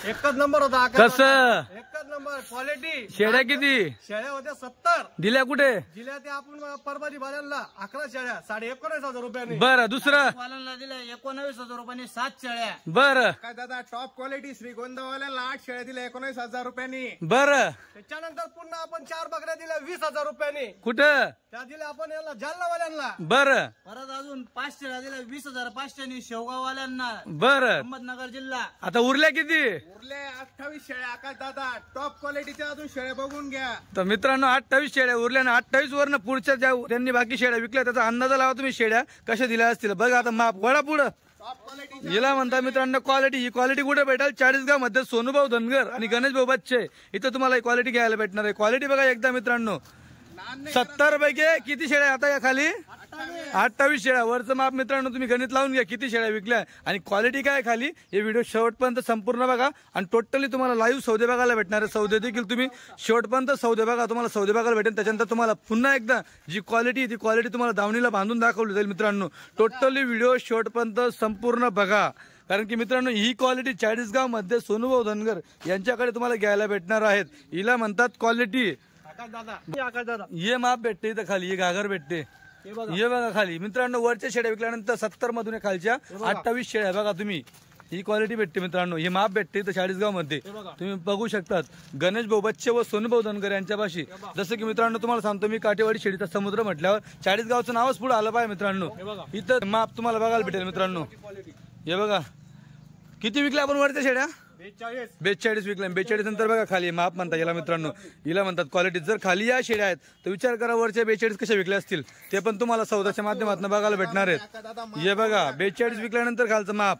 एकच नंबर होता. कसं एकच नंबर क्वालिटी. शेळ्या किती? शेळ्या होत्या 70. दिल्या कुठे? दिल्या त्या आपण परभणी बाल्यांना 11 शेळ्या 19,500 रुपयांनी. बरं दुसरं वाल्यांना दिल्या 19,000 रुपयांनी 7 शेळ्या. बरं काय दादा टॉप क्वालिटी श्रीगोंदावाल्यांना 8 शेळ्या दिल्या 19,000 रुपयांनी. बरं त्याच्यानंतर पुन्हा आपण 4 बकऱ्या दिल्या 20,000 रुपयांनी. कुठं? त्या दिल्या आपण याला जालनावाल्यांना. बरं परत अजून 5 शेळ्या दिल्या 20,500 शेवगाववाल्यांना बरं अहमदनगर जिल्हा. आता उरल्या किती? उरले 28 शेळ्या. आकाश दादा टॉप क्वालिटीच्या अजून शेळ्या बघून घ्या. तर मित्रांनो 28 शेळ्या उरल्या ना. 28 वरनं पुढच्या ज्या त्यांनी बाकी शेळ्या विकल्या त्याचा अंदाज लावा तुम्ही शेळ्या कशा दिल्या असतील. बघा आता माप वडा पुढं टॉप क्वालिटी. हिला म्हणता मित्रांनो क्वालिटी. ही क्वालिटी कुठे भेटेल? चाळीसगाव मध्ये सोनूभाऊ धनगर आणि गणेश भाऊ बच्चे इथं तुम्हाला ही क्वालिटी घ्यायला भेटणार आहे. क्वालिटी बघा एकदा मित्रांनो. 70 पैकी किती शेळ्या आता या खाली? 28 शेळ्या. वरचं माप मित्रांनो तुम्ही गणित लावून घ्या किती शेळ्या विकल्या आणि क्वालिटी काय खाली. हे व्हिडिओ शेवटपर्यंत संपूर्ण बघा आणि टोटली तुम्हाला लाईव्ह सौदे बघायला भेटणार आहे. सौदे देखील तुम्ही शेवटपर्यंत सौदे बघा. तुम्हाला सौदे बघायला भेटेल. त्याच्यानंतर तुम्हाला पुन्हा एकदा जी क्वालिटी ती क्वालिटी तुम्हाला दावणीला बांधून दाखवली जाईल मित्रांनो. टोटली व्हिडिओ शेवटपर्यंत संपूर्ण बघा. कारण की मित्रांनो ही क्वालिटी चाळीसगाव मध्ये सोनूभाऊ धनगर यांच्याकडे तुम्हाला घ्यायला भेटणार आहेत. हिला म्हणतात क्वालिटी. आकाश दादा ये माप भेटते इथं खाली. हे घागर भेटते. हे बघा खाली मित्रांनो. वरच्या शेळ्या विकल्यानंतर 70 मधून खालच्या 28 शेळ्या बघा तुम्ही. ही क्वालिटी भेटते मित्रांनो. ही माप भेटते इथं चाळीसगाव मध्ये तुम्ही बघू शकतात. गणेश भाऊ बच्चे व सोनूभाऊ धनगर यांच्यापाशी. जसं की मित्रांनो तुम्हाला सांगतो मी काटेवाडी शेळीचा समुद्र म्हटल्यावर चाळीसगावचं नावच पुढे आलं पाहिजे मित्रांनो. इथं माप तुम्हाला बघायला भेटेल मित्रांनो. हे बघा किती विकल्या आपण वरच्या शेळ्या? 42 विकल्या. 42 नंतर बघा खाली माप म्हणतात याला मित्रांनो. हिला म्हणतात क्वालिटी. जर खाली या शेळ्या आहेत तर विचार करा वरच्या 42 कशा विकल्या असतील. ते पण तुम्हाला सौदाच्या माध्यमातून बघायला भेटणार आहेत. हे बघा 42 विकल्यानंतर खालचं माप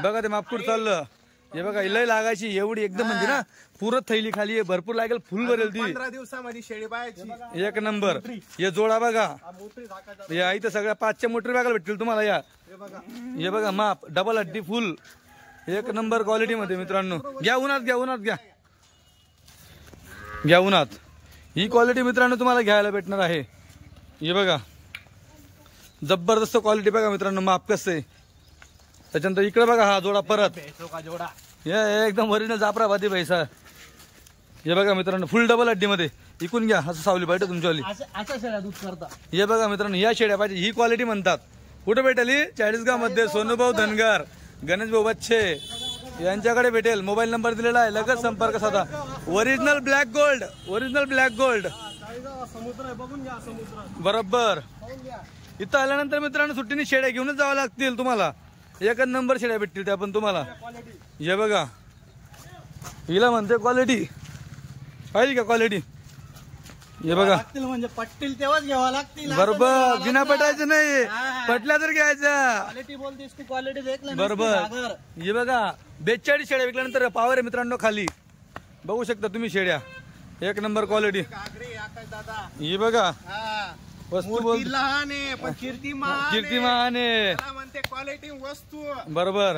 बघा. ते माप कुठं चाललं. हे बघा लय लागायची एवढी एकदम म्हणजे ना पुरत थैली खाली भरपूर लागेल. फुल भरेल ती 15 दिवसामध्ये शेळी पाहायची. एक नंबर. हे जोडा बघा. या इथं सगळ्या 5च्या मोटरी बघायला भेटतील तुम्हाला. या हे बघा माप डबल हड्डी फुल एक नंबर क्वालिटी मध्ये मित्रांनो. घ्या उन्हात. घ्या उन्हात. घ्या उन्हात. ही क्वालिटी मित्रांनो तुम्हाला घ्यायला भेटणार आहे. हे बघा जबरदस्त क्वालिटी बघा मित्रांनो. माप कसं आहे. त्याच्यानंतर इकडे बघा हा जोडा परत. जोडा हे एकदम ओरिजिनल जाफराबादी पैसा. हे बघा मित्रांनो फुल डबल हड्डी मध्ये. इकून घ्या असं सावली पाहिजे तुमच्यावाली. अशा शेळ्या दूध करता. हे बघा मित्रांनो या शेळ्या पाहिजे. ही क्वालिटी म्हणतात. कुठे भेटेल? चाळीसगाव मध्ये सोनूभाऊ धनगर गणेश भाऊ बच्चे यांच्याकडे भेटेल. मोबाईल नंबर दिलेला आहे. लगेच संपर्क साधा. Original black gold. Original black gold समुद्र बघून घ्या. समुद्र बरोबर. इथं आल्यानंतर मित्रांनो सुट्टीने शेळ्या घेऊनच जावं लागतील तुम्हाला. एकच नंबर शेळ्या भेटतील त्या पण तुम्हाला. हे बघा हिला म्हणते क्वालिटी. पाहिजे का क्वालिटी? हे बघा म्हणजे पटतील तेव्हाच घ्यावा लागतील. बरोबर. बिना पटायचं नाही. पटल्या तर घ्यायचा. क्वालिटी बोलतेस तू क्वालिटी बरोबर. हे बघा 42 शेळ्या विकल्यानंतर पावर आहे मित्रांनो खाली. बघू शकता तुम्ही शेळ्या. एक नंबर क्वालिटी. ही बघा वस्तू बोल लहान आहे पण कीर्तिमान. कीर्तिमान आहे म्हणते क्वालिटी वस्तू. बरोबर.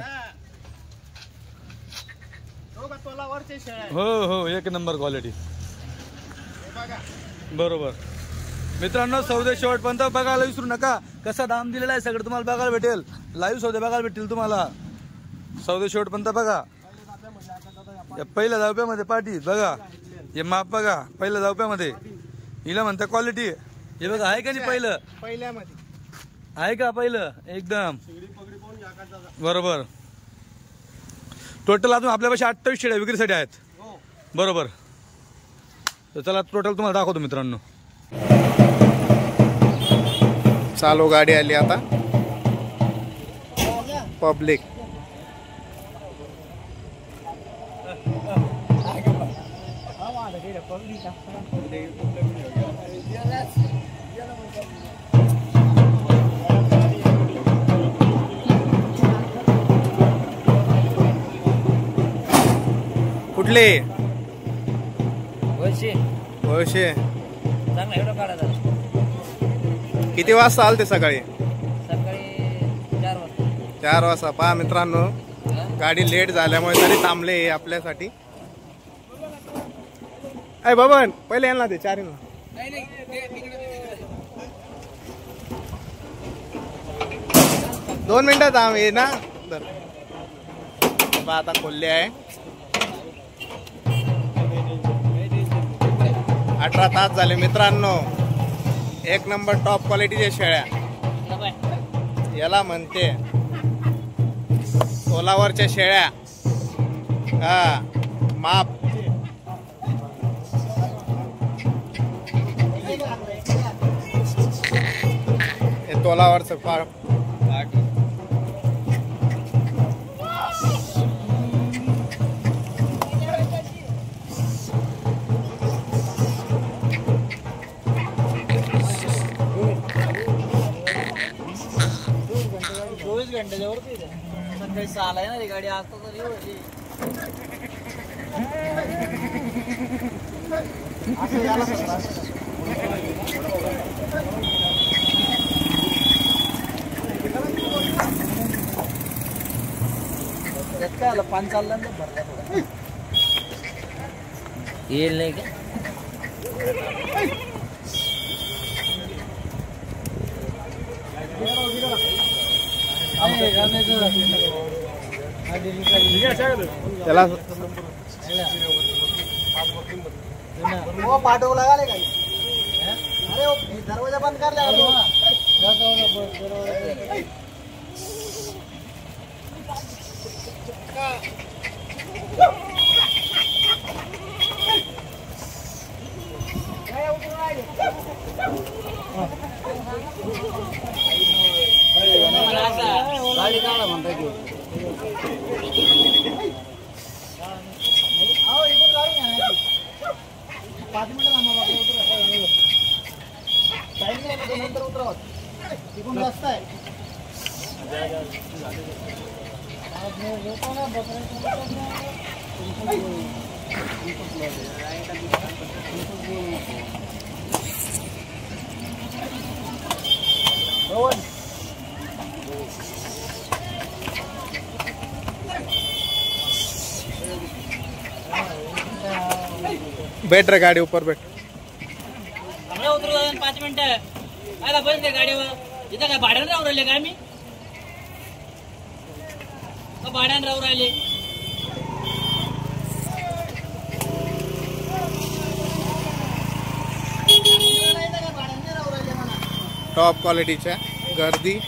तोलावरचे शेळ्या. हो हो एक नंबर क्वालिटी. बरोबर मित्रांनो. सौदे शेवटपर्यंत बघायला विसरू नका. कसा दाम दिलेला आहे सगळं तुम्हाला बघायला भेटेल. लाईव्ह सौदे बघायला भेटतील तुम्हाला. सौदे शेवटपर्यंत बघा. पहिल्या धावप्यामध्ये पाठी बघा. हे माप बघा पहिल्या धावप्यामध्ये. हिला म्हणता क्वालिटी. हे बघा आहे का नाही पहिलं? पहिल्यामध्ये आहे का पहिलं एकदम बरोबर. टोटल अजून आपल्यापाशी 28 शेळ्या विक्रीसाठी आहेत. बरोबर. तर चला टोटल तुम्हाला दाखवतो मित्रांनो. चालू गाडी आली आता. पब्लिक कुठले? वळशे. किती वाजता आलते? सकाळी 4 वाजता. पहा मित्रांनो गाडी लेट झाल्यामुळे तरी थांबले आपल्यासाठी. अय बबन पहिले यांना दे 4 2 मिनिटात थांब. ये ना आता खोलले आहे. 18 तास झाले मित्रांनो. एक नंबर टॉप क्वालिटीच्या शेळ्या याला म्हणते. सोलावरच्या शेळ्या. हा माप. हे तोलावरचं पाठ. सकाळी 6 ला येणार गाडी. आज तर काय आलं 5 चालला ना भरला थोडा येईल नाही का. त्याला पाठवू लागले काही. अरे दरवाजा बंद करला. गाडी काढा म्हणता की 5 मिनिटं नंतर उतरवा. तिकडून रस्ता आहे. बैठ रे गाड़ी ऊपर बैठ. उतरू 5 मिनिटं. आला बस गाडीवर. इथं काय भाड्यानं राहू राहिले का आम्ही. भाड्यानं राहू राहिले. टॉप क्वालिटीच्या गर्दी.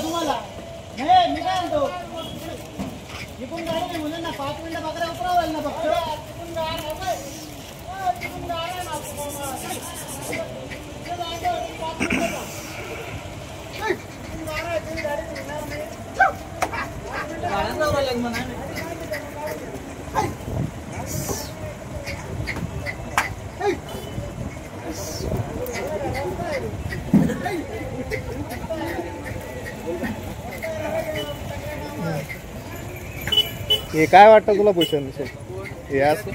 तुम्हाला नाही मी काय म्हणतो. इकडून गाडी नाही म्हणून ना 5 मिनिटं बकऱ्या उतरावं ना फक्त. हे काय वाटतं तुला भूषण हे असं.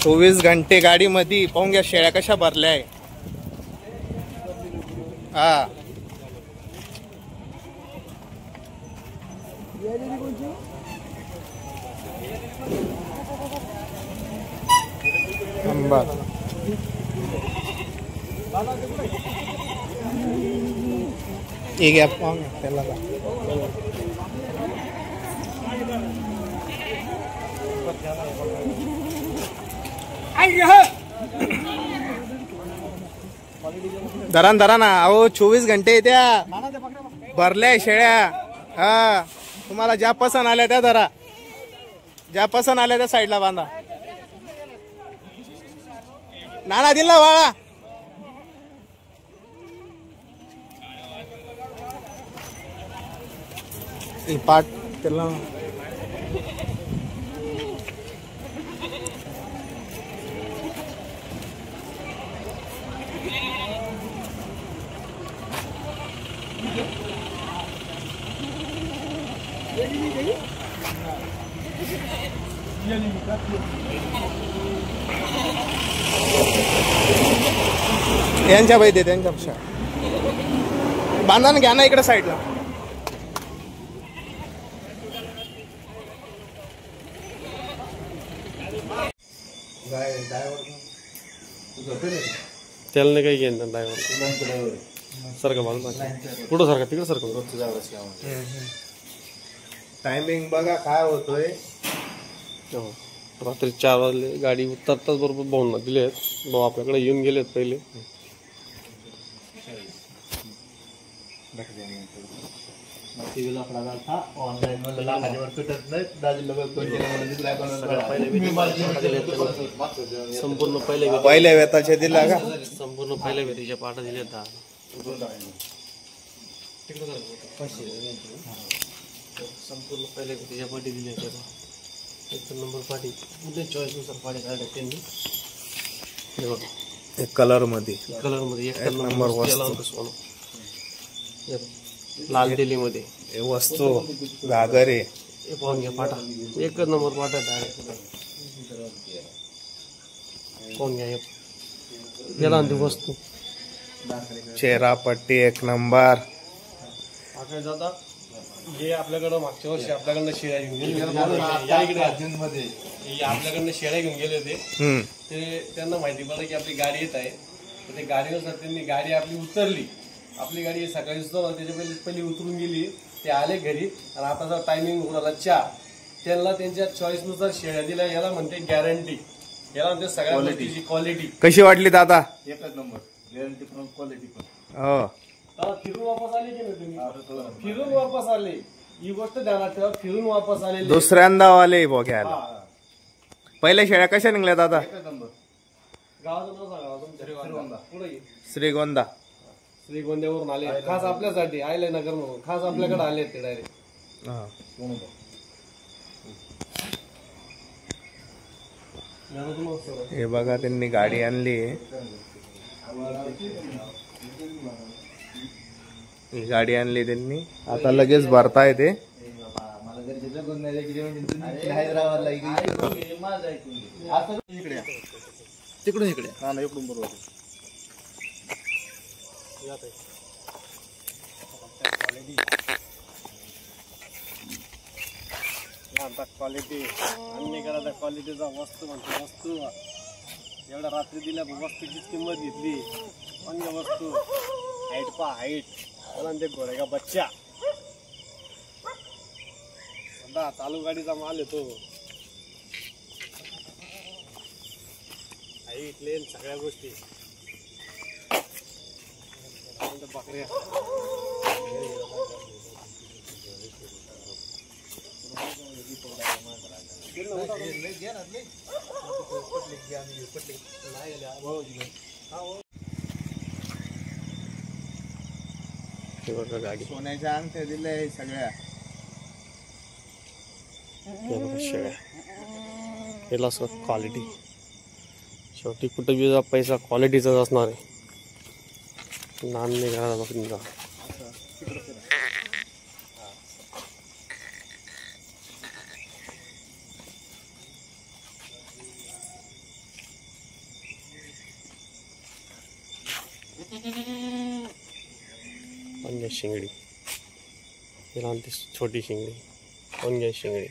चोवीस घंटे गाडी मध्ये पाहून घ्या शेळ्या कशा भरल्या आहे. हा एक घ्या पाहून त्याला. धरा ना. अहो 24 घंटे त्या भरल्या शेळ्या. हा तुम्हाला ज्या पसंत आल्या त्या धरा. ज्या पसंत आल्या त्या साईडला बांधा. नाना दिला वाळा. पाठ त्याला यांच्या बाई दे त्यांच्यापेक्षा बांधा ना, घ्या ना इकडे साईडला. त्याला नाही काही घेणं ड्रायव्हर सारखं बाजू पुढं सारखं तिकडं सारखं. टायमिंग बघा काय होतोय. रात्री 4 वाजले, गाडी उतरताच बरोबर भाऊंना दिले आहेत. भाऊ आपल्याकडे येऊन गेलेत पहिले. संपूर्ण पहिल्या वेताचे दिला का? संपूर्ण पहिल्या वेतीच्या पाटा दिले 10. संपूर्ण पहिल्या वेतीच्या पाठी दिले. एक नंबर पाठी पुढे चॉईसनुसार पाठी काढल्या त्यांनी. हे बघा एक कलर मध्ये एक नंबर वस्तू. लाल दिल्लीमध्ये हे वस्तू घागरे. हे पाहून घ्या पाटा, एकच नंबर पाटा डायरेक्ट पाहून घ्या. याला आणते वस्तू चेहरा पट्टी एक नंबर. दादा जे आपल्याकडं मागच्या वर्षी आपल्याकडनं शेळ्या घेऊन गेले, आपल्याकडनं शेळ्या घेऊन गेले होते. ते त्यांना माहिती पडलं की आपली गाडी येत आहे. तर ते गाडीनुसार त्यांनी गाडी आपली उतरली. आपली गाडी सकाळी सुद्धा त्याच्या पहिली उतरून गेली. ते आले घरी आणि आताचा टायमिंग उडाला 4. त्यांना त्यांच्या चॉईसनुसार शेळ्या दिल्या. याला म्हणते गॅरंटी, याला म्हणते सगळ्या गोष्टीची क्वालिटी. कशी वाटली दादा? एकच नंबर, गॅरंटी पण क्वालिटी पण. हो, फिरून वापस आले की नाही तुम्ही? फिरून वापस आले, ही गोष्ट ध्यानात ठेवा. फिरून वापस आले दुसऱ्यांदा वाले घ्यायला. पहिल्या शेळ्या कशा निघल्या दादा? एकच नंबर. गावाचं नाव सांगा तुमच्या. पुढे श्रीगोंदा. श्रीगोंद्यावरून आले खास आपल्यासाठी. आयले नगर म्हणून खास आपल्याकडे आले ते डायरेक्ट. हे बघा त्यांनी गाडी आणली. ही गाडी आणली त्यांनी, आता लगेच भरताय ते. मला गरजेचं कोण नाही हैदराबादला इकडे तिकडून इकडे. हा ना, इकडून बरोबर. क्वालिटी अन्य करायचा क्वालिटीचा वस्तू म्हणतो. वस्तू एवढ्या रात्री दिल्या वस्तूचीच किंमत घेतली. अन्य वस्तू हाईट पा हाईट ते गोरेगा बच्चा सध्या चालू गाडीचा माल येतो. हाईट लेन सगळ्या गोष्टी. बकऱ्या गाडी सोन्याच्या अंगठ्या दिल्या सगळ्या. शेळ्या याला क्वालिटी. शेवटी कुठे बी पैसा क्वालिटीचाच असणार आहे. नान नाही घराला बघा. पंजा शिंगडी याला आणते छोटी शिंगडी. पंजा शिंगडी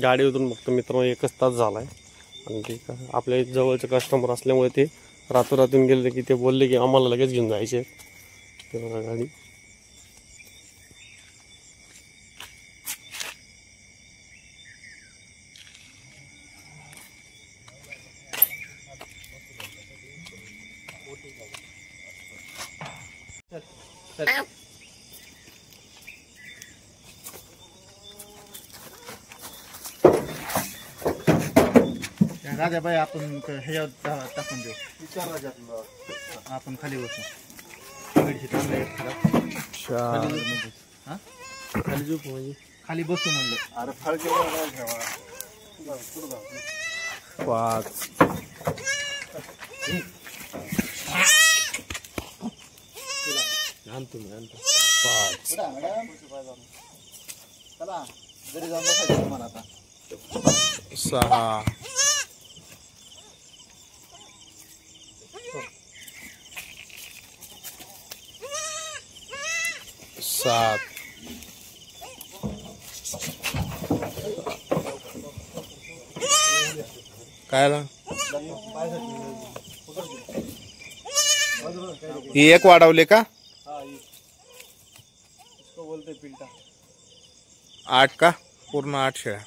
गाडी उतरून बघतो मित्रांनो 1 तास झालाय. आणि ते आपल्या जवळचे कस्टमर असल्यामुळे ते रातोरातून गेले की ते बोलले की आम्हाला लगेच घेऊन जायचे. ते बघा गाडी राजा बाई आपण ह्याच्यावर टाकून देऊ. आपण खाली बसू. खाली झोप म्हणजे खाली बसू म्हणलं. अरे फळ 5 चला घरी जाऊन बसायचं तुम्हाला आता. 6 7 काय आला ही एक वाढवले का? बोलते पिल्टा 8 का? पूर्ण 8 शेळ्या.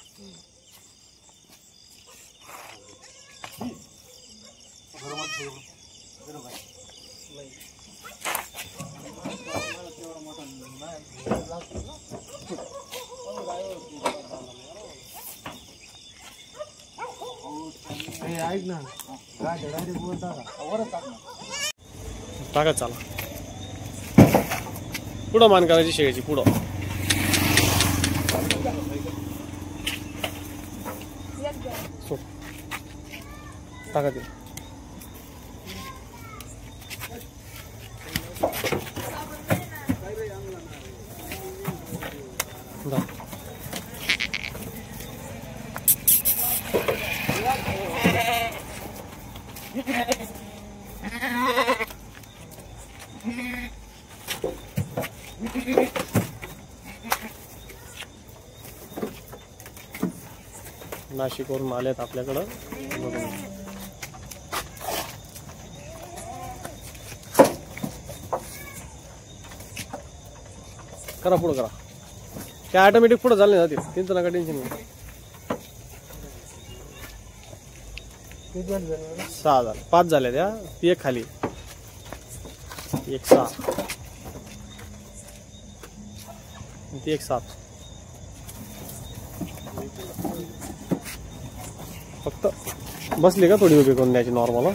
ऐक ना टाका चला पुढं मान करायची शेळीची पुढं. टाका ते नाशिकवरून आलेत आपल्याकडं. करा पुढं करा ते ऑटोमॅटिक पुढं झाले ना ते त्यांचं नका टेन्शन नाही. 6 झाले 5 झाले त्या ती एक खाली 1 6 ती 1 7 फक्त बसली का थोडी उभी करून द्यायची नॉर्मल.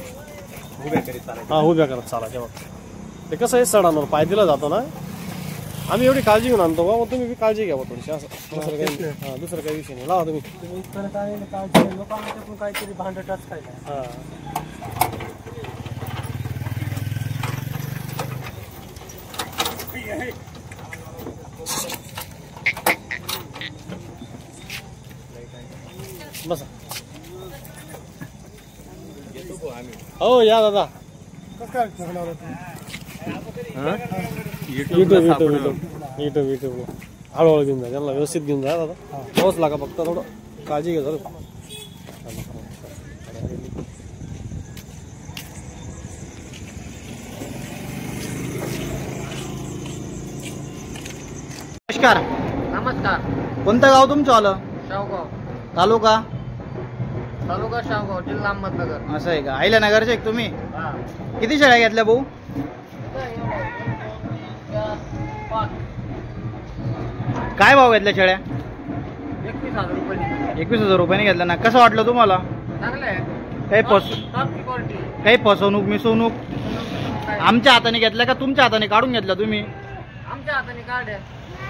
हा उभ्या करत चालायच्या बघ. ते कसं आहे सडांवर पाय दिला जातो ना आम्ही एवढी काळजी घेऊन आणतो बा. तुम्ही बी काळजी घ्या थोडीशी असं दुसरं काही दुसरं काही विषय नाही. लावा तुम्ही काहीतरी भांडटाच काय. हा बसा. हो या दादा. युट्यूब हळूहळू घेऊन जा त्यांना व्यवस्थित घेऊन जा दादा. पाऊस लागा फक्त थोडं काळजी घ्या जरा. नमस्कार. नमस्कार. कोणतं गाव तुमचं आलं? शावगाव तालुका तालुका शावगाव जिल्हा अहमदनगर. असं आहे का? अहिल्यानगरचे एक तुम्ही किती शेळ्या घेतल्या भाऊ? काय भाव घेतल्या शेळ्या? 21,000 रुपये. 21,000 रुपयाने घेतल्या ना. कसं वाटलं तुम्हाला? चांगलं आहे. काही फसवणूक मिसवणूक आमच्या हाताने घेतल्या का तुमच्या हाताने काढून घेतल्या तुम्ही? आमच्या हाताने काढ्या.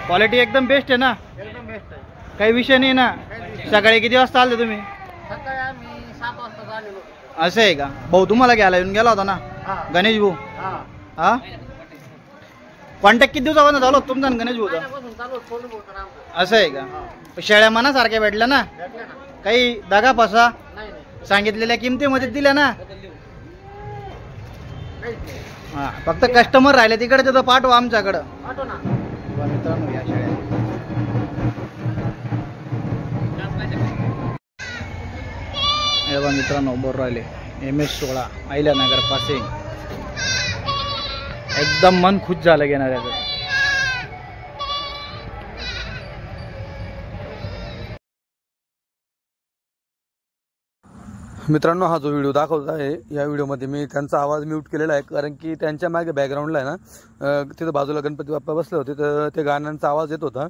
क्वालिटी एकदम बेस्ट आहे ना? एकदम बेस्ट आहे. काही विषय नाही ना? सकाळी किती वाजता आले तुम्ही? सकाळी आम्ही 7 वाजता आलेलो. असं आहे का? भाऊ तुम्हाला घ्यायला येऊन गेला होता ना गणेश भाऊ? हा कॉन्टॅक्ट किती दिवसापासून झालो तुमचा गणेश भाऊचा? चालू फोन बोलतो आमचं. असं आहे का? शेळ्या मनासारख्या भेटल्या ना? भेटले ना? काही दगा फसा नाही नाही सांगितलेल्या किमतीमध्ये दिल्या ना? काहीच नाही. हा फक्त कस्टमर राहिले तिकडे तिथं पाठवा आमच्याकडं. पाठव ना. मित्रांनो या शेळ्या मित्रांनो बोर राहिले MS16 अहिल्यानगर पासिंग. एकदम मन खुश झालं घेणाऱ्याचं. मित्रांनो हा जो व्हिडिओ दाखवत आहे या व्हिडिओमध्ये मी त्यांचा आवाज म्यूट केलेला आहे कारण की त्यांच्या मागे बॅकग्राऊंडला आहे ना तिथं बाजूला गणपती बाप्पा बसले होते तर ते गाण्यांचा आवाज येत होता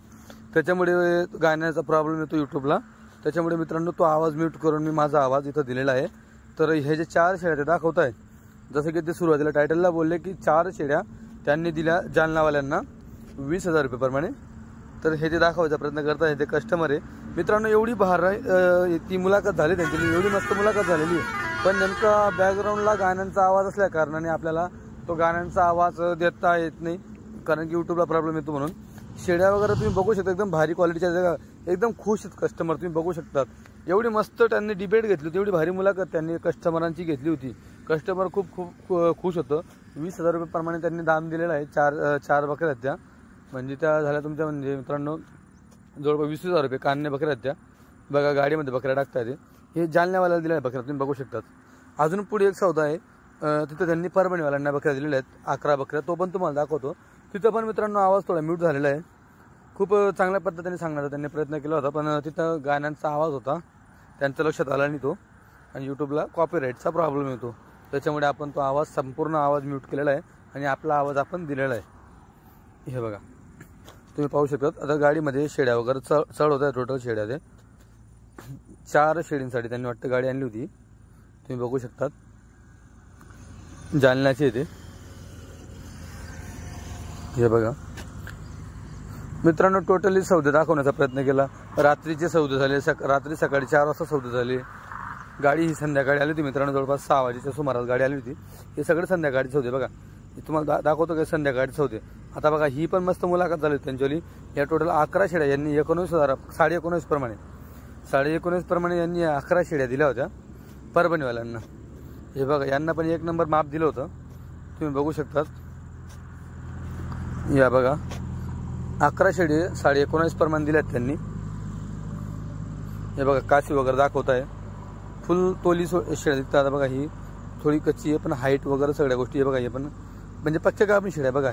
त्याच्यामुळे गाण्याचा प्रॉब्लेम येतो यूट्यूबला. त्याच्यामुळे मित्रांनो तो आवाज म्यूट करून मी माझा आवाज इथं दिलेला आहे. तर हे जे 4 शेळ्या ते दाखवत आहेत जसं की ते सुरुवातीला टायटलला बोलले की 4 शेळ्या त्यांनी दिल्या जालनावाल्यांना 20,000 रुपये प्रमाणे. तर हे जे दाखवायचा प्रयत्न करत आहे ते कस्टमर आहे मित्रांनो एवढी ती मुलाखत झाली त्यांची, एवढी मस्त मुलाखत झालेली आहे, पण नेमका बॅकग्राऊंडला गाण्यांचा आवाज असल्या कारणाने आपल्याला तो गाण्यांचा आवाज देता येत नाही, कारण की युट्यूबला प्रॉब्लेम येतो म्हणून. शेड्या वगैरे तुम्ही बघू शकता, एकदम भारी क्वालिटीच्या जागा, एकदम खुश आहेत कस्टमर, तुम्ही बघू शकतात. एवढी मस्त त्यांनी डिबेट घेतली होती, एवढी भारी मुलाखत त्यांनी कस्टमरांची घेतली होती. कस्टमर खूप खुश होतं. 20,000 रुपये प्रमाणे त्यांनी दाम दिलेलं आहे. चार बकऱ्या आहेत त्या, म्हणजे त्या झाल्या तुमच्या म्हणजे मित्रांनो जवळपास 20,000 रुपये. कान्हे बकऱ्या आहेत त्या, बघा गाडीमध्ये बकऱ्या टाकता येते. हे जालन्यावाल्याला दिलेल्या बकऱ्या तुम्ही बघू शकतात. अजून पुढे एक सौदा आहे, तिथं त्यांनी परभणीवाल्यांना बकऱ्या दिलेल्या आहेत, 11 बकऱ्या, तो पण तुम्हाला दाखवतो. तिथं पण मित्रांनो आवाज थोडा म्यूट झालेला आहे. खूप चांगल्या पद्धतीने सांगण्याचा त्यांनी प्रयत्न केला होता, पण तिथं गाण्यांचा आवाज होता, त्यांचं लक्षात आला नाही तो, आणि यूट्यूबला कॉपीराईटचा प्रॉब्लेम येतो, त्याच्यामुळे आपण तो आवाज संपूर्ण आवाज म्यूट केलेला आहे आणि आपला आवाज आपण दिलेला आहे. हे बघा तुम्ही पाहू शकतात. आता गाडीमध्ये शेड्या वगैरे चढ होत आहे. टोटल शेड्या ते 4 शेडींसाठी त्यांनी वाटतं गाडी आणली होती, तुम्ही बघू शकतात. जालन्याची येते. हे बघा मित्रांनो टोटली सौदे दाखवण्याचा प्रयत्न केला. रात्रीचे सौदे झाले, रात्री सकाळी 4 वाजता सौदे झाले. गाडी ही संध्याकाळी आली होती मित्रांनो, जवळपास 6 वाजेच्या सुमारास गाडी आली होती. हे सगळे संध्याकाळचे सौदे बघा, तुम्हाला दाखवतो काय संध्याकाळचे सौदे. आता बघा ही पण मस्त मुलाखत झाली त्यांच्याली. या टोटल 11 शेड्या यांनी 19,000 19.5 प्रमाणे 19.5 प्रमाणे यांनी 11 शेड्या दिल्या होत्या परभणीवाल्यांना. हे बघा यांना पण 1 नंबर माप दिलं होतं, तुम्ही बघू शकतात. या बघा 11 शेडी 19.5 प्रमाणे दिल्यात त्यांनी. हे बघा काशी वगैरे दाखवत आहे, फुल तोली शेड्या दिसतात. आता बघा ही थोडी कच्ची आहे, पण हाईट वगैरे सगळ्या गोष्टी आहे बघा. हे पण म्हणजे पक्के का आपण शेड्या बघा,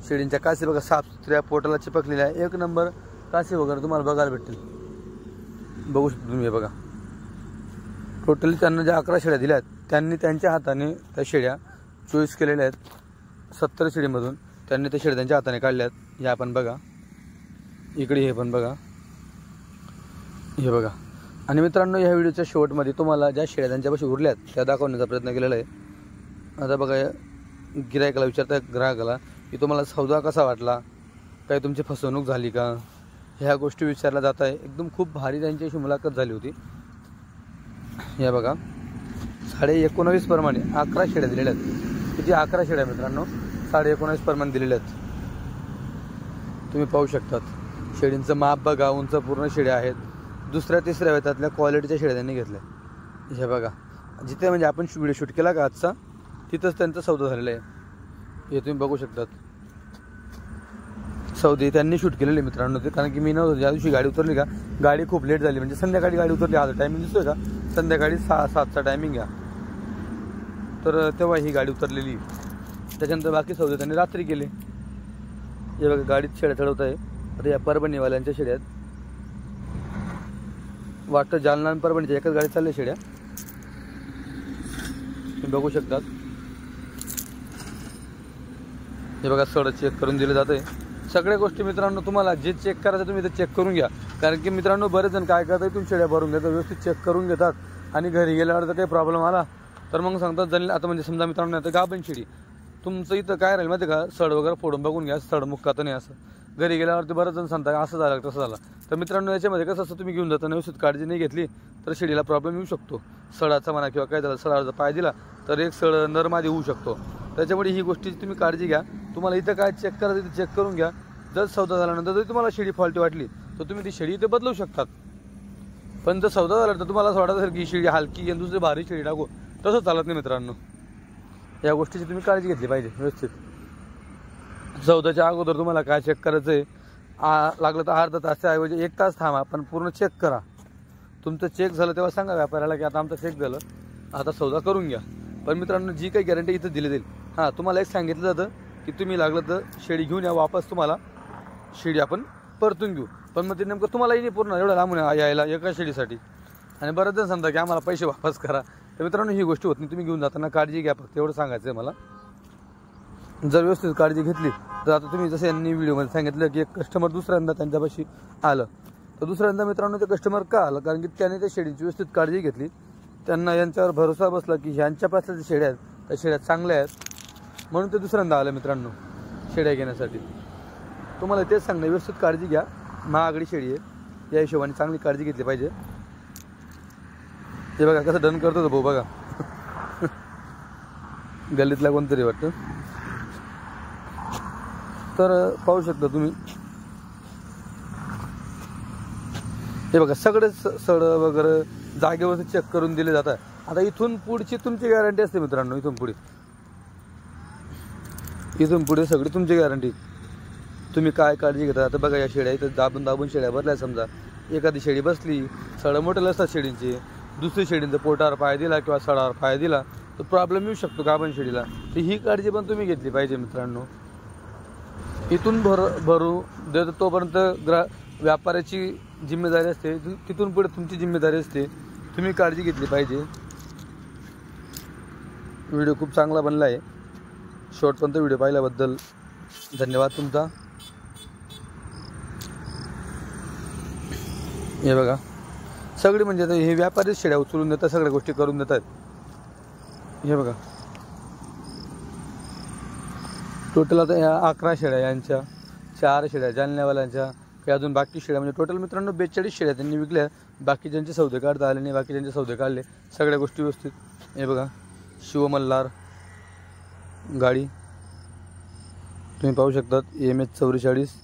शेडींच्या काशी बघा साफ सुथऱ्या, पोटाला चिपकलेल्या, 1 नंबर काशी वगैरे तुम्हाला बघायला भेटतील, बघू शकता तुम्ही. हे बघा टोटली त्यांना ज्या 11 शेड्या दिल्यात त्यांनी त्यांच्या हाताने त्या शेड्या चॉईस केलेल्या आहेत. 70 शेडीमधून त्यांनी त्या शेड्या त्यांच्या हाताने काढल्यात. हे आपण बघा इकडे, हे पण बघा, हे बघा. आणि मित्रांनो या व्हिडिओच्या शेवटमध्ये तुम्हाला ज्या शेड्या त्यांच्यापाशी उरल्यात त्या दाखवण्याचा प्रयत्न केलेला आहे. आता बघा गिरायकाला विचारता, ग्राहकाला की तुम्हाला सौदा कसा वाटला, काही तुमची फसवणूक झाली का, ह्या गोष्टी विचारल्या जात आहे. एकदम खूप भारी त्यांच्याशी मुलाखत झाली होती. हे बघा 19.5 प्रमाणे 11 शेड्या दिलेल्या आहेत. किती 11 शेड्या मित्रांनो 19.5 प्रमाणे दिलेल्या आहेत, तुम्ही पाहू शकतात. शेडींचं माप बघा, उंच पूर्ण शेड्या आहेत. 2ऱ्या 3ऱ्या वेतातल्या क्वालिटीच्या शेड्या त्यांनी घेतल्या. हे बघा जिथे म्हणजे आपण व्हिडिओ शूट केला का आजचा, तिथंच त्यांचा सौदा झालेला आहे. हे तुम्ही बघू शकतात. सौदे त्यांनी शूट केलेले मित्रांनो ते, कारण की मी नव्हतं ज्या दिवशी गाडी उतरली का, गाडी खूप लेट झाली, म्हणजे संध्याकाळी गाडी उतरली. आज टायमिंग दिसतोय का, संध्याकाळी 6-7चा टायमिंग आहे, तर तेव्हा ही गाडी उतरलेली. त्याच्यानंतर बाकी सौदे त्यांनी रात्री केले. हे बघा गाडीत शेड्या चढवत आहे. आता या परभणीवाल्यांच्या शेड्यात वाटतं जालना आणि परभणीच्या एकाच गाडीत चालल्या शेड्या, तुम्ही बघू शकतात. हे बघा सड चेक करून दिलं जातं आहे. सगळ्या गोष्टी मित्रांनो तुम्हाला जे चेक करायचं तुम्ही ते चेक करून घ्या, कारण की मित्रांनो बरेच जण काय करतात, इथून शेड्या भरून घेतात, व्यवस्थित चेक करून घेतात, आणि घरी गेल्यावर जर काही प्रॉब्लेम आला तर मग सांगतात जण. आता म्हणजे समजा मित्रांनो आता गाभण शेडी तुमचं इथं काय राहील माहिती का, सड वगैरे फोडून बघून घ्या, सड मुक्कात नाही असं. घरी गेल्यावरती बरेच जण सांगतात असं झालं तसं झालं. तर मित्रांनो याच्यामध्ये कसं असं तुम्ही घेऊन जाताना व्यवस्थित काळजी नाही घेतली तर शेडीला प्रॉब्लेम येऊ शकतो. सडाचा म्हणा किंवा काय झालं, सडाचा पाय दिला तर एक सड नरमादी होऊ शकतो. त्याच्यामुळे ही गोष्टीची तुम्ही काळजी घ्या. तुम्हाला इथं काय चेक करायचं ते चेक करून घ्या. जर सौदा झाल्यानंतर जर तुम्हाला शेडी फॉल्टी वाटली तर तुम्ही ती शेडी इथे बदलू शकतात. पण जर सौदा झाला तर तुम्हाला असं वाटत असेल की ही शेडी हलकी आणि दुसरी भारी शेडी टाकू, तसं चालत नाही मित्रांनो. या गोष्टीची तुम्ही काळजी घेतली पाहिजे व्यवस्थित. सौदाच्या अगोदर तुम्हाला काय चेक करायचं आहे, लागलं तर अर्धा तासाऐवजी 1 तास थांबा, पण पूर्ण चेक करा. तुमचं चेक झालं तेव्हा सांगा व्यापाऱ्याला की आता आमचं चेक झालं, आता सौदा करून घ्या. पण मित्रांनो जी काही गॅरंटी इथं दिली जाईल, हां तुम्हाला एक सांगितलं जातं की तुम्ही लागलं तर शेडी घेऊन या, वापस तुम्हाला शेडी आपण परतून घेऊ. पण मग ते नेमकं तुम्हालाही नाही पूर्ण एवढं लांबून यायला एका शेडीसाठी, आणि बरेच जण सांगता की आम्हाला पैसे वापस करा. तर मित्रांनो ही गोष्ट होत नाही. तुम्ही घेऊन जाताना काळजी घ्या, फक्त एवढं सांगायचं आहे मला. जर व्यवस्थित काळजी घेतली तर आता तुम्ही जसं यांनी व्हिडिओमध्ये सांगितलं की एक कस्टमर दुसऱ्यांदा त्यांच्यापाशी आलं, तर दुसऱ्यांदा मित्रांनो ते कस्टमर का आलं, कारण की त्याने त्या शेडीची व्यवस्थित काळजी घेतली. त्यांना यांच्यावर भरोसा बसला की ह्यांच्यापासल्या ज्या शेड्या आहेत त्या शेड्या चांगल्या आहेत, म्हणून ते दुसऱ्यांदा आलं मित्रांनो शेड्या घेण्यासाठी. तुम्हाला तेच सांगणं, व्यवस्थित काळजी घ्या. महागडी शेडी आहे, या हिशोबाने चांगली काळजी घेतली पाहिजे. ते बघा कसं डन करतो भाऊ बघा. गल्लीतला कोणतरी वाटतं. तर पाहू शकता तुम्ही हे बघा सगळे सड वगैरे जागेवरती चेक करून दिले जातात. आता इथून पुढची तुमची गॅरंटी असते मित्रांनो. इथून पुढे सगळी तुमची गॅरंटी. तुम्ही काय काळजी घेता. आता बघा या शेळ्या इथं दाबून शेळ्या भरल्या. समजा एखादी शेळी बसली, सडं मोठे असतात शेळींचे, दुसरी शेळींचा पोटावर पाय दिला किंवा सडावर पाय दिला तर प्रॉब्लेम येऊ शकतो गाभण शेळीला. तर ही काळजी पण तुम्ही घेतली पाहिजे मित्रांनो. इथून भरू देतो तोपर्यंत व्यापाऱ्याची जिम्मेदारी असते. तिथून पुढे तुमची जिम्मेदारी असते. तुम्ही काळजी घेतली पाहिजे. व्हिडिओ खूप चांगला बनला आहे. शेवटपर्यंत व्हिडिओ पाहिल्याबद्दल धन्यवाद तुमचा. हे बघा सगळी म्हणजे हे व्यापारीच शेळ्या उचलून देतात, सगळ्या गोष्टी करून देतात. हे बघा टोटल आता या 11 शेळ्या, यांच्या 4 शेळ्या जालन्यावाल्यांच्या, काही अजून बाकी शेळ्या म्हणजे टोटल मित्रांनो 42 शेळ्या त्यांनी विकल्या. बाकीच्यांचे सौदे काढता आले नाही, बाकीच्यांचे सौदे काढले. सगळ्या गोष्टी व्यवस्थित. हे बघा शिवमल्हार गाडी तुम्ही पाहू शकतात. MH 44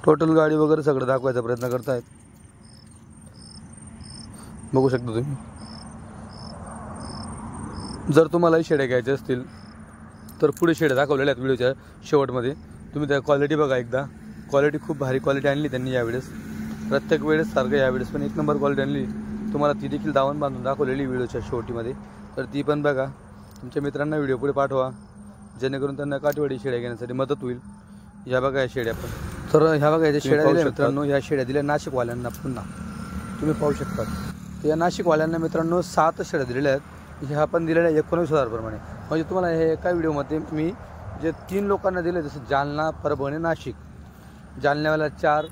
टोटल गाडी वगैरे सगळं दाखवायचा प्रयत्न करतायत. बघू शकता तुम्ही. जर तुम्हालाही शेड्या घ्यायच्या असतील तर पुढे शेड्या दाखवलेल्या आहेत व्हिडिओच्या शेवटमध्ये. तुम्ही त्या क्वालिटी बघा एकदा. क्वालिटी खूप भारी क्वालिटी आणली त्यांनी यावेळेस. प्रत्येक वेळेस सारखं यावेळेस पण 1 नंबर क्वालिटी आणली. तुम्हाला ती देखील दावण बांधून दाखवलेली व्हिडिओच्या शेवटीमध्ये. तर ती पण बघा. तुमच्या मित्रांना व्हिडिओ पुढे पाठवा जेणेकरून त्यांना काठवाडी शेड्या घेण्यासाठी मदत होईल. ह्या बघा या शेड्या पण. तर ह्या बघा याच्या शेड्या दिल्या मित्रांनो. ह्या शेड्या दिल्या नाशिकवाल्यांना पुन्हा तुम्ही पाहू शकता. या नाशिकवाल्यांना मित्रांनो 7 शेड्या दिलेल्या आहेत. ह्या पण दिलेल्या 19,000 प्रमाणे. म्हणजे तुम्हाला हे एका व्हिडिओमध्ये मी जे 3 लोकांना दिले, जसं जालना, परभणी, नाशिक. जालन्यावाला 4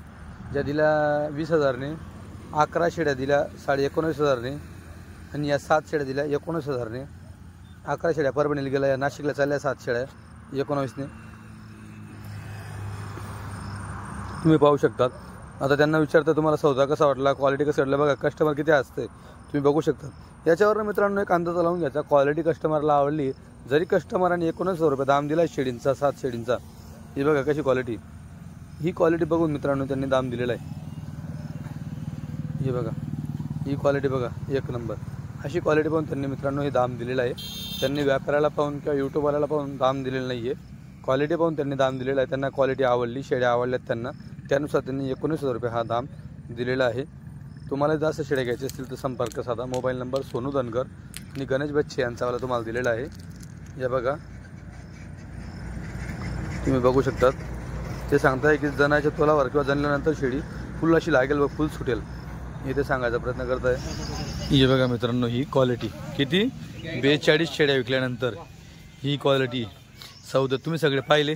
ज्या दिल्या 20,000ने, 11 शेड्या दिल्या 19,500ने आणि या 7 शेड्या दिल्या 19,000ने. 11 शेड्या परभणीला गेल्या, या नाशिकला चालल्या 7 शेड्या 19ने. तुम्ही पाहू शकतात. आता त्यांना विचारता तुम्हाला सौदा कसा वाटला, क्वालिटी कसा वाटला. बघा कस्टमर किती असते तुम्ही बघू शकता. याच्यावर मित्रांनो एक अंदाज लावून घ्यायचा. क्वालिटी कस्टमरला आवडली, जरी कस्टमरांनी 19,000 रुपये दाम दिला शेळींचा, 7 शेळींचा. ही बघा कशी क्वालिटी. ही क्वालिटी बघून मित्रांनो त्यांनी दाम दिलेला आहे. हे बघा ही क्वालिटी बघा 1 नंबर. अशी क्वालिटी पाहून त्यांनी मित्रांनो हे दाम दिलेलं आहे. त्यांनी व्यापाऱ्याला पाहून किंवा यूट्यूबवाल्याला पाहून दाम दिलेलं नाही आहे. क्वालिटी पाहून त्यांनी दाम दिलेला आहे. त्यांना क्वालिटी आवडली, शेड्या आवडल्यात त्यांना, त्यानुसार त्यांनी 19,000 रुपये हा दाम दिलेला आहे. तुम्हाला जास्त शेड्या घ्यायचे असतील तर संपर्क साधा. मोबाईल नंबर सोनू धनगर आणि गणेश बच्चे यांचावाला तुम्हाला दिलेला आहे. या बघा तुम्ही बघू शकतात. ते सांगताय की जनाच्या तोलावर किंवा जनल्यानंतर शेळी फुल अशी लागेल व फुल सुटेल हे ते सांगायचा प्रयत्न करत आहे. हे बघा मित्रांनो ही क्वालिटी किती 42 शेड्या विकल्यानंतर ही क्वालिटी. सौदे तुम्ही सगळे पाहिले,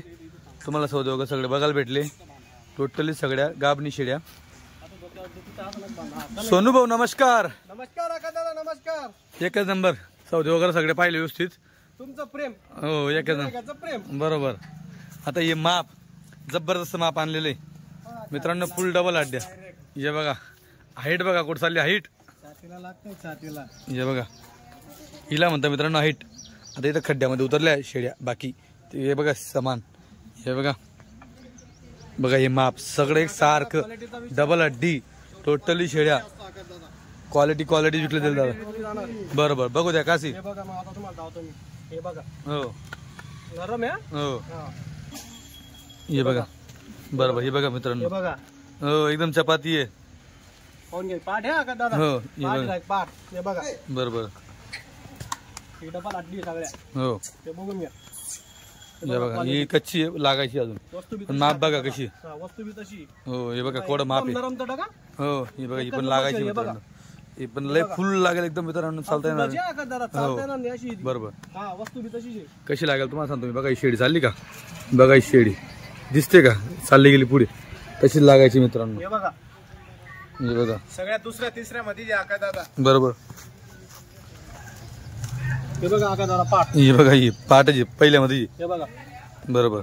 तुम्हाला सौदे वगैरे सगळे बघायला भेटले. टोटली सगळ्या गाभणी शेड्या. सोनू भाऊ नमस्कार. नमस्कार दादा, नमस्कार. 1 नंबर सौदे वगैरे सगळे पाहिले व्यवस्थित. तुमचं प्रेम. हो 1 नंबर प्रेम. बरोबर. आता हे माप जबरदस्त माप आणलेले मित्रांनो. फुल डबल अड्ड्या. हे बघा हाईट बघा कुठं चालली हाईट. छातीला लागतंय छातीला. हे बघा हिला म्हणता मित्रांनो हाईट. आता इथं खड्ड्यामध्ये उतरल्या शेड्या बाकी. हे बघा समान. हे बघा बघा हे माप सगळं एक सारखं डबल अड्डी टोटली शेड्या. क्वालिटी विकले दिले दादा. बरोबर बघू द्या काशी. हे बघा मग आता तुम्हाला धावतो मी. हे बघा हो नरम आहे. हो हे बघा बरोबर. हे बघा मित्रांनो. हे बघा हो एकदम चपाती आहे. पाहून घे. पाठ आहे का दादा. हो हे बघा पाठ. हे बघा बरोबर. ही डबल अड्डी सगळ्या. हो ते बघून घ्या. हे बघा ही कच्ची आहे, लागायची अजून. वस्तू बी पण माप बघा कशी. वस्तू बी तशी. हो हे बघा कोड माप आहे. नरम तर का. हो ही बघा ही पण लागायची मित्रांनो. ही पण लय फुल लागेल एकदम मित्रांनो. चालता येणार नाही. बरोबर. हा वस्तू बी तशीच आहे. कशी लागेल तुम्हाला सांगतो मी. बघा ही शेडी चालली का. बघा ही शेडी दिसते का चालली गेली पुढे तशीच लागायची मित्रांनो. हे बघा हे बघा सगळ्यात 2ऱ्या 3ऱ्या मध्ये जे आका दादा. बरोबर. हे बघा आका दादा पाठ. ही बघा ही पाटाची पहिल्यामध्ये. हे बघा बरोबर.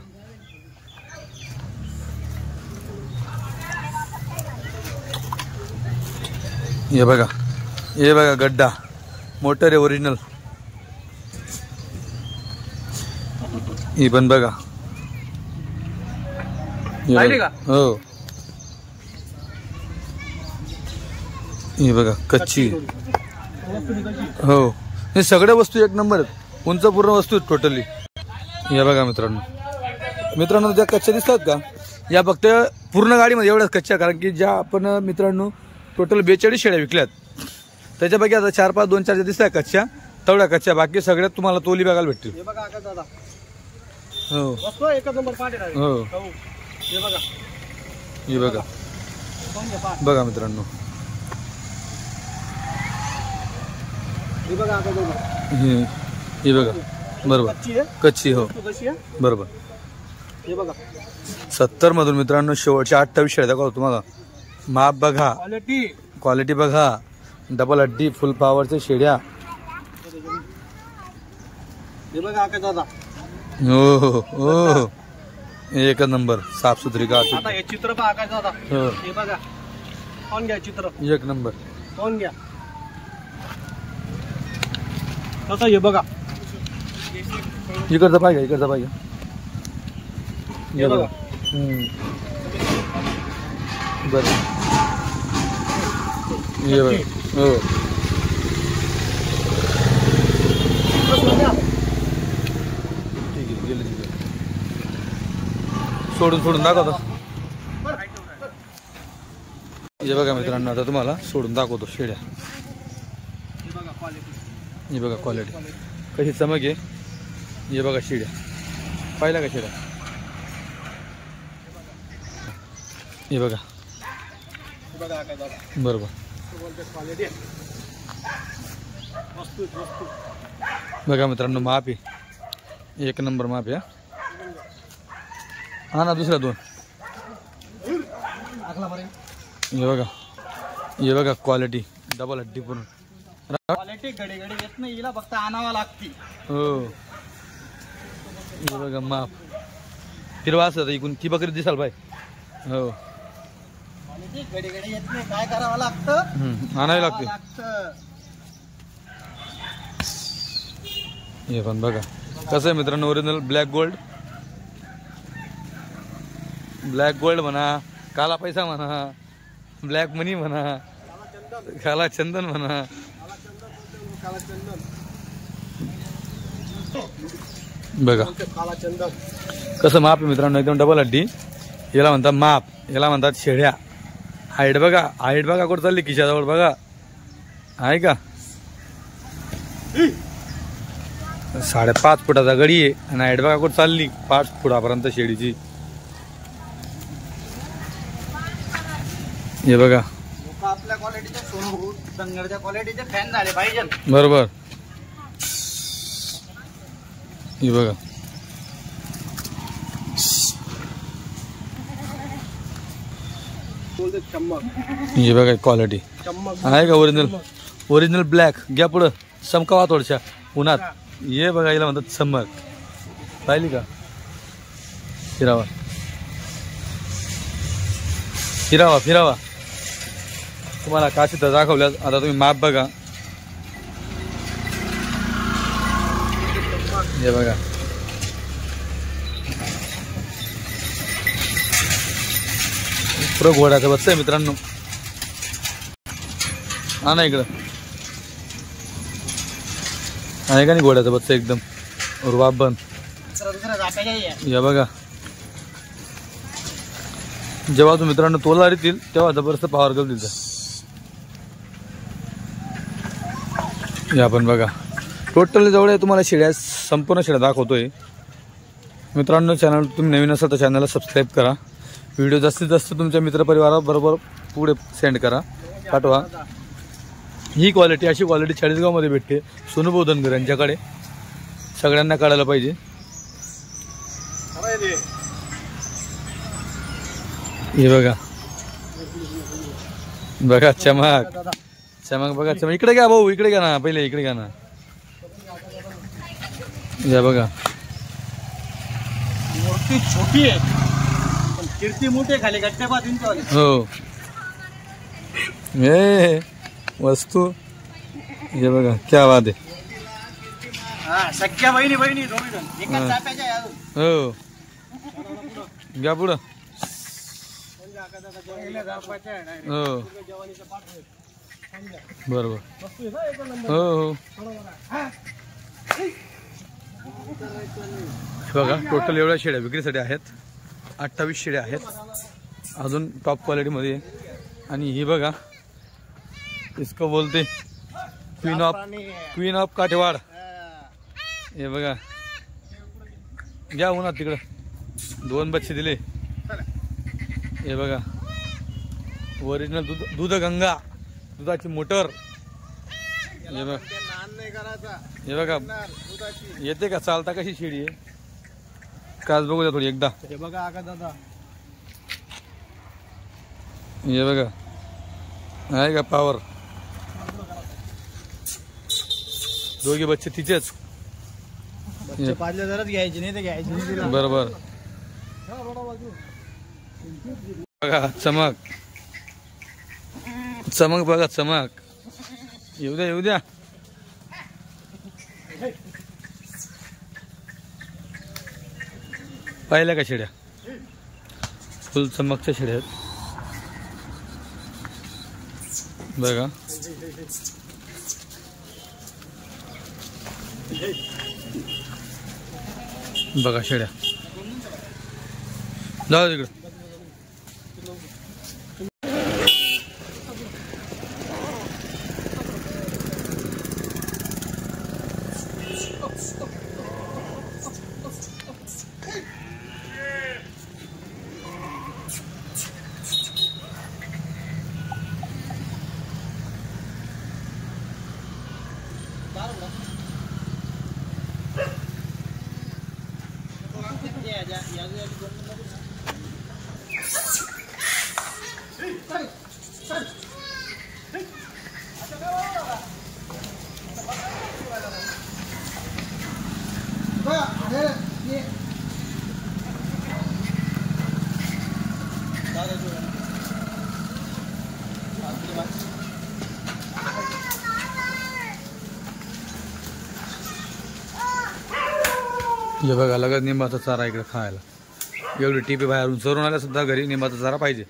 हे बघा गड्डा मोटर आहे ओरिजिनल. ही पण बघा. हो हे बघा कच्ची. हो हे सगळ्या वस्तू एक नंबर आहेत. उंच पूर्ण वस्तू आहेत टोटली. हे बघा मित्रांनो ज्या कच्च्या दिसतात का या फक्त पूर्ण गाडीमध्ये एवढ्याच कच्च्या. कारण की ज्या आपण मित्रांनो टोटल 42 शेळ्या विकल्यात त्याच्यापैकी आता 4-5 2-4 ज्या दिसतात कच्च्या तेवढ्या कच्च्या. बाकी सगळ्यात तुम्हाला तोली बघायला भेटतील. हे बघा आकाश दादा हो वस्तू एक नंबर पाठ आहे. हो हे बघा हे बघा बघा मित्रांनो. हे बघा आकाश दादा हे बघा बरोबर कच्ची. हो कशी आहे बरोबर. हे बघा 70 मधून मित्रांनो शेवटच्या 28 शेळ्या दाखवतो तुम्हाला. माप बघा, क्वालिटी बघा, डबल हड्डी फुल पॉवरच्या शेड्या. हे बघा आकाश दादा हो हो एक नंबर साफसुथरी का. आता हे चित्र पहा आकाश दादा. हो हे बघा पाहून घ्या चित्र एक नंबर. पाहून घ्या तसं. हे बघा इकडचा पाहिजे इकडचा पाहिजे. हे बघा बरं हे बघा. हो ठीक आहे गेलं तिथे सोडून दाखवतो. हे बघा मित्रांनो आता तुम्हाला सोडून दाखवतो शेड्या. हे बघा क्वालिटी कशी चमक आहे. हे बघा शेड्या पाहिला का शेड्या. हे बघा बरोबर. बघा मित्रांनो माप आहे एक नंबर माप आहे. हा ना दुसऱ्या 2. हे बघा क्वालिटी डबल हड्डी पूर्ण. क्वालिटी घडी येत नाही हिला फक्त आणावा लागते. हो हे बघा माप फिरवा असं इकून ती बकरी दिसाल बाय. हो क्वालिटी घडी येत नाही काय करावं लागतं आणावी लागते. हे पण बघा कसं आहे मित्रांनो ओरिजिनल ब्लॅक गोल्ड म्हणा, काला पैसा म्हणा, ब्लॅक मनी म्हणा, काला चंदन म्हणा. बघा कसं माप आहे मित्रांनो एकदम डबल हड्डी. याला म्हणतात माप, याला म्हणतात शेड्या. हाईट बघा कुठं चालली खिशाजवळ बघा आहे का. 5.5 फुटाचा गडी आहे आणि हाईट बघा कुठं चालली 5 फुटापर्यंत शेडीची. हे बघा आपल्या क्वालिटीचे सोनू दंगरच्या क्वालिटीचे फॅन झाले पाहिजे. बरोबर. हे बघा हे बघा क्वालिटी आहे का ओरिजिनल ब्लॅक. घ्या पुढं चमकावा थोडशा उन्हात. हे बघा हिला म्हणतात चमक. पाहिली का. फिरावा तुम्हाला काशी तर दाखवल्यात. आता तुम्ही माप बघा. हे बघा पुरं घोड्याचं बच्चं आहे मित्रांनो. हा ना इकडं आहे का नाही घोड्याचं बच्चं एकदम रुबाब बन. या बघा जेव्हा तुम्ही मित्रांनो तोला येतील तेव्हा जबरदस्त पॉवर करतील. या पण बघा टोटल जवळ तुम्हाला शेड्या संपूर्ण शेड्या दाखवतोय मित्रांनो. चॅनल तुम्ही नवीन असाल तर चॅनलला सबस्क्राईब करा. व्हिडिओ जास्तीत जास्त तुमच्या मित्रपरिवाराबरोबर पुढे सेंड करा, पाठवा. ही क्वालिटी अशी क्वालिटी 40गाव मध्ये भेटते सोनू बोधनकर यांच्याकडे. सगळ्यांना कळायला पाहिजे. हे बघा चमक बघा चमक. इकडे घ्या भाऊ इकडे घ्या ना पहिले इकडे घ्या ना. या बघा मूर्ती छोटी आहे पण कीर्ती मोठी खाली गट्ट्या पाहतील. हो वस्तू हे बघा क्या बात आहे. हा सख्या बहिणी बहिणी दोन्ही जण एकाच चाप्याच्या आहे अजून. हो घ्या पुढं. हो बरोबर. हो हो बघा टोटल एवढ्या शेळ्या विक्रीसाठी आहेत. 28 शेळ्या आहेत अजून टॉप क्वालिटीमध्ये. आणि ही बघा इसको बोलते क्वीन ऑफ काठेवाड. हे बघा घ्या उन्हात तिकडं 2 बच्चे दिले. हे बघा ओरिजिनल दूध गंगा दुधाची मोटर. हे बघा हे बघा येते का चालता कशी शेळी आहे काच बघू द्या थोडी एकदा. हे बघा आका दादा हे बघा आहे का पावर. दोघे बच्चे तिचेच. पाजल्या जरच घ्यायची नाही तर घ्यायची नाही तिला. बरोबर. बघा चमक चमक बघा चमक. येऊ द्या येऊ द्या. पाहिल्या का शेड्या फुल चमकच्या शेड्या आहेत बघा. बघा शेड्या जाऊ तिकडं. हे बघा लगत निंबाचा चारा इकडे खायला. एवढी टिपी बाहेरून चरून आल्या सुद्धा घरी निंबाचा चारा पाहिजे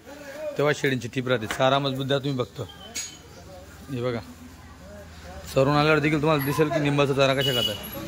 तेव्हा शेळींची टीप राहते. चारा मजबूत द्या तुम्ही बघतो. हे बघा चरून आल्यावर देखील तुम्हाला दिसेल की निंबाचा चारा कशा खातात.